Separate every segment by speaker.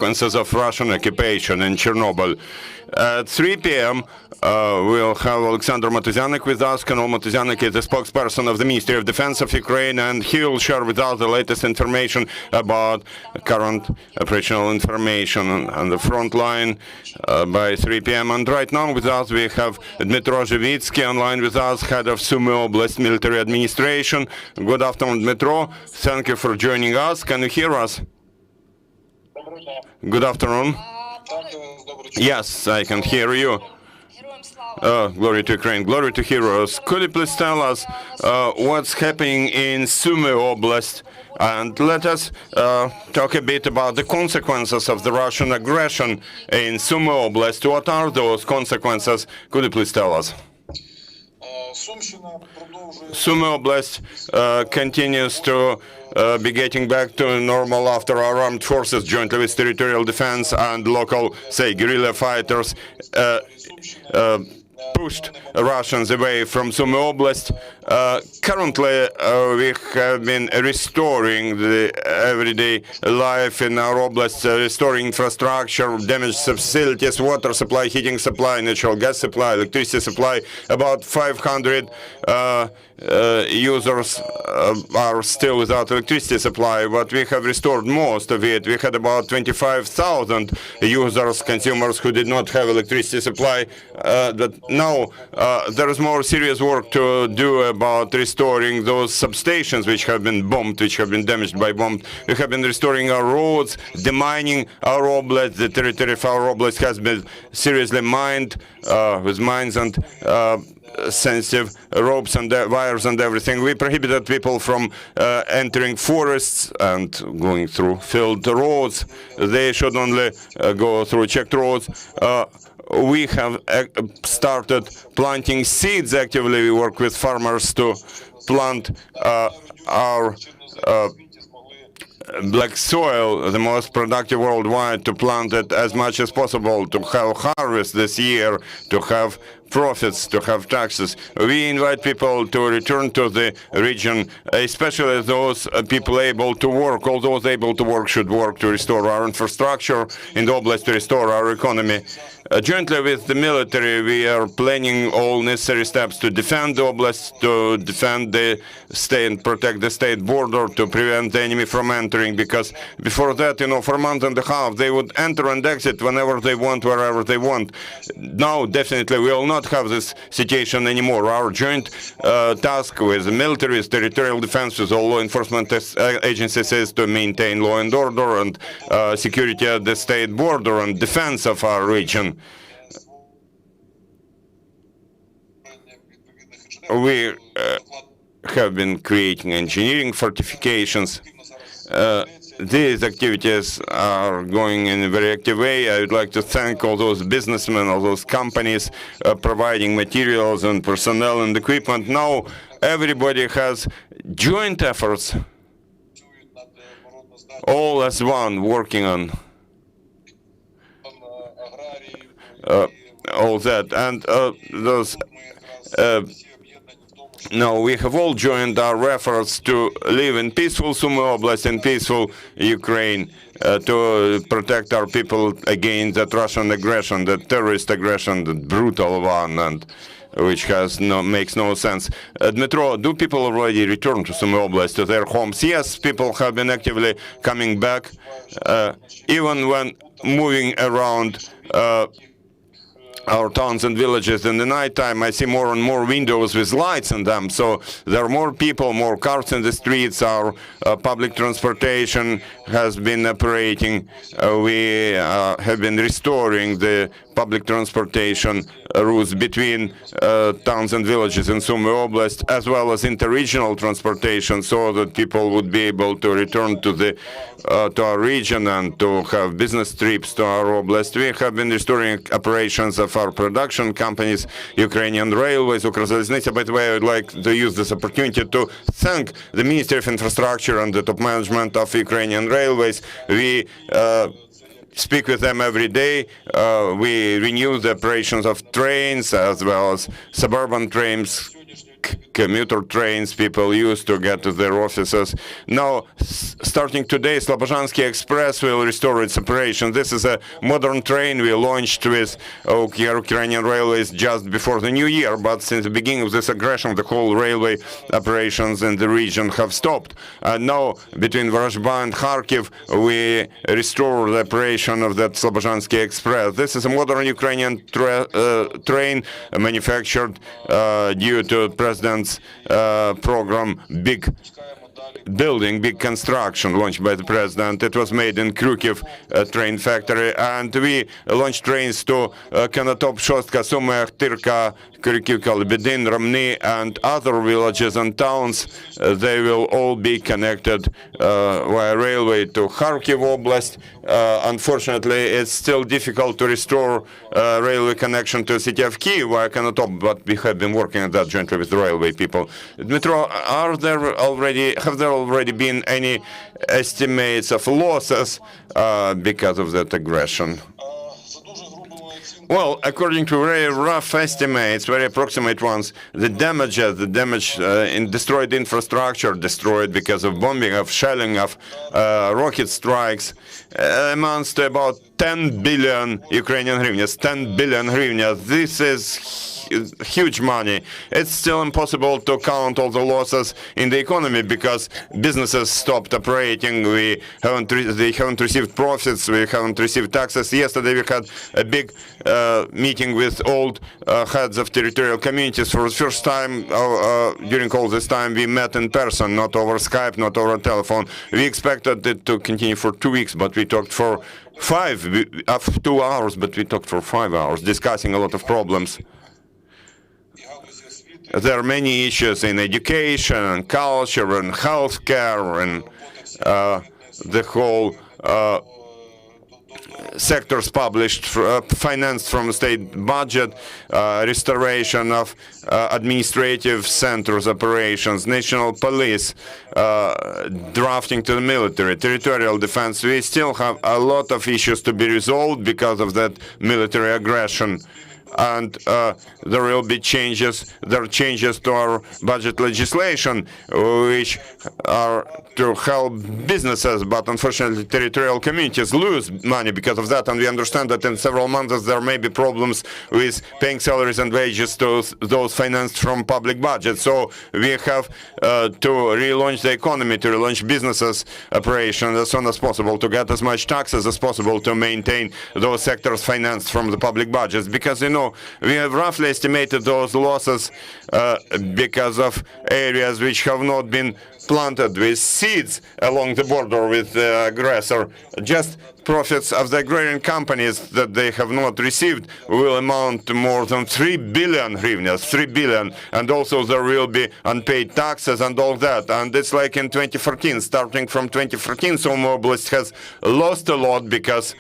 Speaker 1: consequences of Russian occupation in Chernobyl. At 3 p.m., we'll have Alexander Matuzyanek with us. Colonel Matuzyanek is the spokesperson of the Ministry of Defense of Ukraine, and he will share with us the latest information about current operational information on the front line by 3 p.m. And right now with us we have Dmytro Zhyvytskyi online with us, head of Sumy Oblast Military Administration. Good afternoon, Dmytro. Thank you for joining us. Can you hear us? Good afternoon. Yes, I can hear you. Glory to Ukraine, glory to heroes. Could you please tell us what's happening in Sumy Oblast? And let us talk a bit about the consequences of the Russian aggression in Sumy Oblast. What are those consequences? Could you please tell us? Sumy Oblast continues to be getting back to normal after our armed forces, jointly with territorial defense and local, say, guerrilla fighters, pushed Russians away from Sumy Oblast. Currently, we have been restoring the everyday life in our oblast, restoring infrastructure, damaged facilities, water supply, heating supply, natural gas supply, electricity supply. About 500 users are still without electricity supply, but we have restored most of it. We had about 25,000 users, consumers who did not have electricity supply. But now there is more serious work to do about restoring those substations which have been bombed, which have been damaged by bombs. We have been restoring our roads, demining our oblast. The territory of our oblast has been seriously mined with mines and sensitive ropes and wires and everything. We prohibited people from entering forests and going through field roads. They should only go through checked roads. We have started planting seeds actively. We work with farmers to plant our black soil, the most productive worldwide, to plant it as much as possible, to have harvest this year, to have profits, to have taxes. We invite people to return to the region, especially those people able to work. All those able to work should work to restore our infrastructure in the oblast, to restore our economy. Jointly with the military, we are planning all necessary steps to defend the oblast, to defend the state and protect the state border, to prevent the enemy from entering, because before that, for a month and a half, they would enter and exit whenever they want, wherever they want. Now, definitely, we will not have this situation anymore. Our joint task with the military, with territorial defense, with all law enforcement agencies is to maintain law and order and security at the state border and defense of our region. We have been creating engineering fortifications. These activities are going in a very active way. I would like to thank all those businessmen, all those companies providing materials and personnel and equipment. Now everybody has joint efforts, all as one, working on all that. And those now we have all joined our efforts to live in peaceful Sumy Oblast, in peaceful Ukraine, to protect our people against that Russian aggression, that terrorist aggression, that brutal one, and which makes no sense. Dmytro, do people already return to Sumy Oblast, to their homes? Yes, people have been actively coming back, even when moving around our towns and villages in the nighttime. I see more and more windows with lights in them, so there are more people, more cars in the streets. Our public transportation has been operating. We have been restoring the public transportation routes between towns and villages in Sumy Oblast, as well as interregional transportation, so that people would be able to return to our region and to have business trips to our oblast. We have been restoring operations of our production companies, Ukrainian Railways, Ukrzaliznytsia. By the way, I would like to use this opportunity to thank the Ministry of Infrastructure and the top management of Ukrainian Railways. We speak with them every day. We renew the operations of trains as well as suburban trains. commuter trains people used to get to their offices. Now, starting today, Slobozhansky Express will restore its operation. This is a modern train we launched with Ukrainian Railways just before the new year, but since the beginning of this aggression, the whole railway operations in the region have stopped. Now, between Vorozhba and Kharkiv, we restore the operation of that Slobozhansky Express. This is a modern Ukrainian train manufactured due to President's program, big construction launched by the President. It was made in Kyiv train factory, and we launched trains to Konotop, Shostka, Sumy, Tirka, Krykivka, Lebedin, Romny, and other villages and towns. They will all be connected via railway to Kharkiv Oblast. Unfortunately, it's still difficult to restore railway connection to the city of Kyiv via Konotop, but we have been working on that jointly with the railway people. Dmytro, have there already been any estimates of losses because of that aggression? Well, according to very rough estimates, very approximate ones, the damage in destroyed infrastructure, destroyed because of bombing, of shelling, of rocket strikes, amounts to about 10 billion Ukrainian hryvnias. 10 billion hryvnias. This is huge money. It's still impossible to count all the losses in the economy because businesses stopped operating. They haven't received profits. We haven't received taxes. Yesterday we had a big meeting with old heads of territorial communities. For the first time during all this time, we met in person, not over Skype, not over telephone. We expected it to continue for 2 weeks, but we talked for 2 hours, but we talked for 5 hours, discussing a lot of problems. There are many issues in education, and culture, and healthcare, and the whole sectors financed from the state budget, restoration of administrative centers, operations, national police, drafting to the military, territorial defense. We still have a lot of issues to be resolved because of that military aggression. And there will be changes. There are changes to our budget legislation, which are to help businesses, but unfortunately territorial communities lose money because of that. And we understand that in several months there may be problems with paying salaries and wages to those financed from public budget. So we have to relaunch the economy, to relaunch businesses operations as soon as possible, to get as much taxes as possible to maintain those sectors financed from the public budgets. Because, you know, we have roughly estimated those losses because of areas which have not been planted with seeds along the border with the aggressor. Just profits of the agrarian companies that they have not received will amount to more than 3 billion hryvnias, 3 billion. And also there will be unpaid taxes and all that. And it's like in 2014, starting from 2014, Sumy Oblast has lost a lot because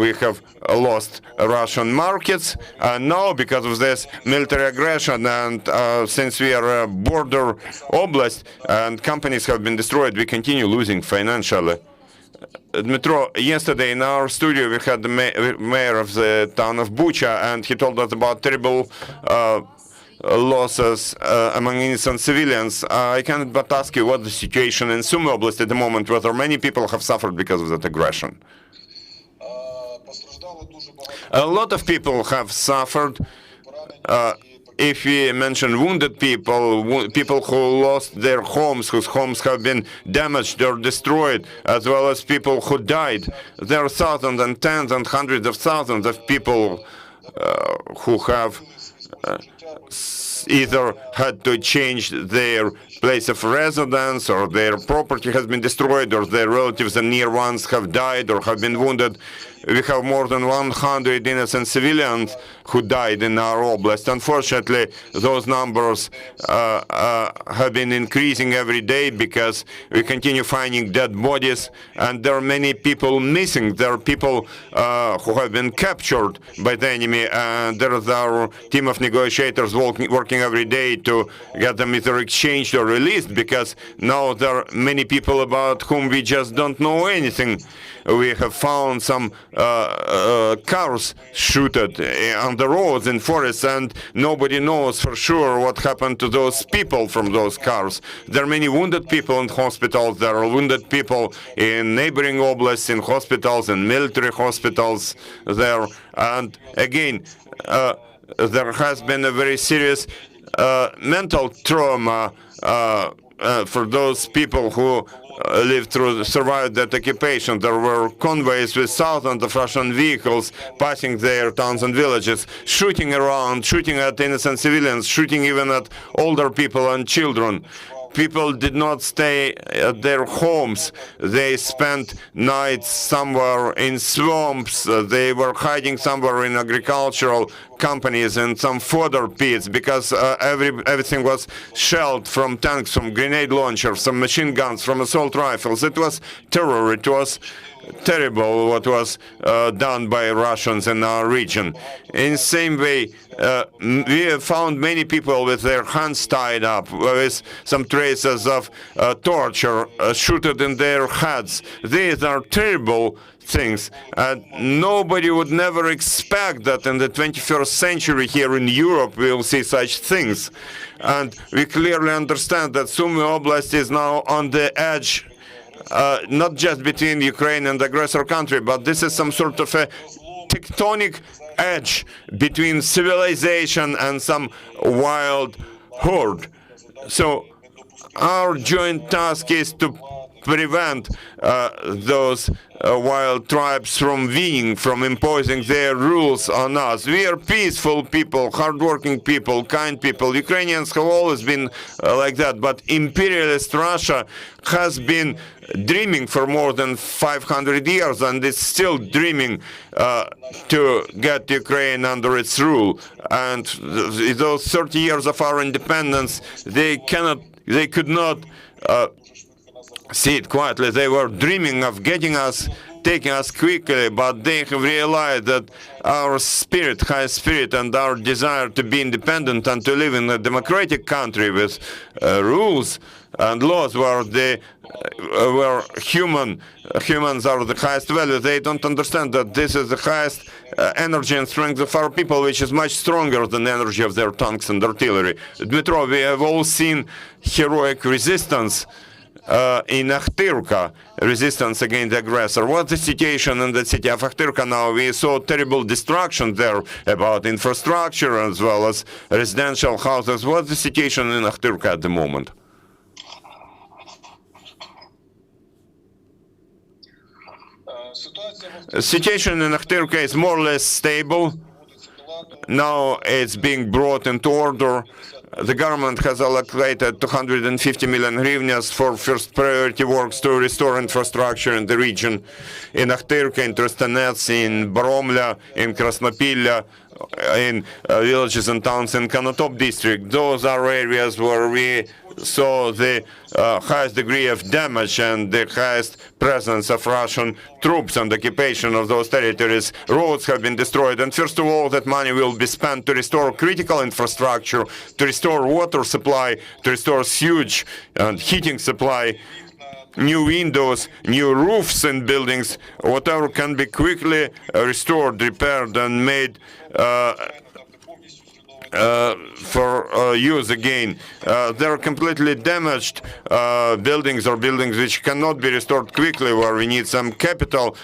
Speaker 1: we have lost Russian markets, and now because of this military aggression, and since we are a border oblast and companies have been destroyed, we continue losing financially. Dmytro, yesterday in our studio we had the mayor of the town of Bucha, and he told us about terrible losses among innocent civilians. I cannot but ask you what the situation in Sumy Oblast at the moment, whether many people have suffered because of that aggression. A lot of people have suffered. If we mention wounded people, people who lost their homes, whose homes have been damaged or destroyed, as well as people who died, there are thousands and tens and hundreds of thousands of people who have either had to change their place of residence, or their property has been destroyed, or their relatives and near ones have died or have been wounded. We have more than 100 innocent civilians who died in our oblast. Unfortunately, those numbers have been increasing every day because we continue finding dead bodies, and there are many people missing. There are people who have been captured by the enemy, and there is our team of negotiators working every day to get them either exchanged or released, because now there are many people about whom we just don't know anything. We have found some cars shooted on the roads in forests, and nobody knows for sure what happened to those people from those cars. There are many wounded people in hospitals. There are wounded people in neighboring oblasts, in hospitals, in military hospitals there. And again, there has been a very serious mental trauma for those people who survived that occupation. There were convoys with thousands of Russian vehicles passing their towns and villages, shooting around, shooting at innocent civilians, shooting even at older people and children. People did not stay at their homes. They spent nights somewhere in swamps. They were hiding somewhere in agricultural companies and some fodder pits, because everything was shelled from tanks, from grenade launchers, from machine guns, from assault rifles. It was terror. It was terrible what was done by Russians in our region. In the same way, we have found many people with their hands tied up, with some traces of torture shooted in their heads. These are terrible things, and nobody would never expect that in the 21st century here in Europe we will see such things. And we clearly understand that Sumy Oblast is now on the edge, not just between Ukraine and the aggressor country, but this is some sort of a tectonic edge between civilization and some wild horde. So our joint task is to prevent those wild tribes from winning, from imposing their rules on us. We are peaceful people, hardworking people, kind people. Ukrainians have always been like that, but imperialist Russia has been dreaming for more than 500 years, and is still dreaming to get Ukraine under its rule. And those 30 years of our independence, they could not see it quietly. They were dreaming of getting us, taking us quickly, but they have realized that our spirit, high spirit, and our desire to be independent and to live in a democratic country with rules and laws where humans are the highest value. They don't understand that this is the highest energy and strength of our people, which is much stronger than the energy of their tanks and artillery. Dmytro, we have all seen heroic resistance in Akhtirka, resistance against the aggressor. What's the situation in the city of Akhtirka now? We saw terrible destruction there about infrastructure as well as residential houses. What's the situation in Akhtirka at the moment? The situation in Akhtirka is more or less stable. Now it's being brought into order. The government has allocated 250 million hryvnias for first priority works to restore infrastructure in the region. In Akhtirka, in Trostanets, in Boromля, in Krasnopilya, in villages and towns in Konotop district. Those are areas where we saw the highest degree of damage and the highest presence of Russian troops and occupation of those territories. Roads have been destroyed, and first of all, that money will be spent to restore critical infrastructure, to restore water supply, to restore sewage and heating supply, new windows, new roofs in buildings, whatever can be quickly restored, repaired, and made for use again. There are completely damaged buildings or buildings which cannot be restored quickly, where we need some capital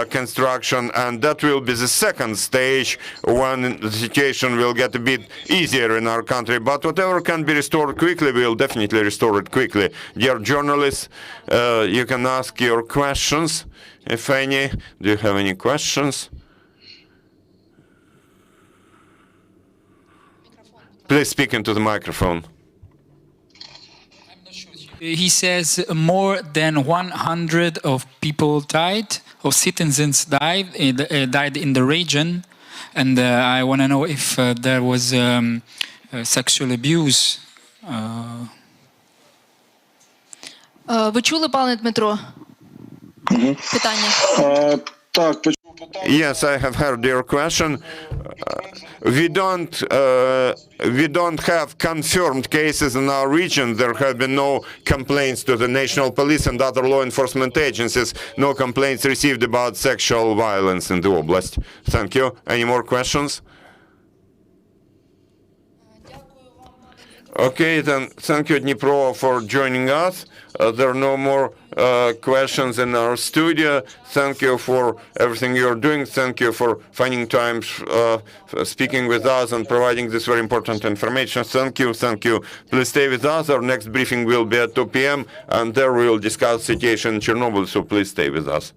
Speaker 1: construction, and that will be the second stage when the situation will get a bit easier in our country. But whatever can be restored quickly, we will definitely restore it quickly. Dear journalists, you can ask your questions, if any. Do you have any questions? Please speak into the microphone.
Speaker 2: He says more than 100 of people died, or citizens died in the region, and I want to know if there was sexual abuse.
Speaker 3: Ви чули, пане Дмитро? Питання.
Speaker 4: Так,
Speaker 1: Yes, I have heard your question. We don't have confirmed cases in our region. There have been no complaints to the national police and other law enforcement agencies. No complaints received about sexual violence in the oblast. Thank you. Any more questions? Okay, then thank you, Dnipro, for joining us. There are no more questions in our studio. Thank you for everything you're doing. Thank you for finding time speaking with us and providing this very important information. Thank you, thank you. Please stay with us. Our next briefing will be at 2 p.m. and there we will discuss the situation in Chernobyl, so please stay with us.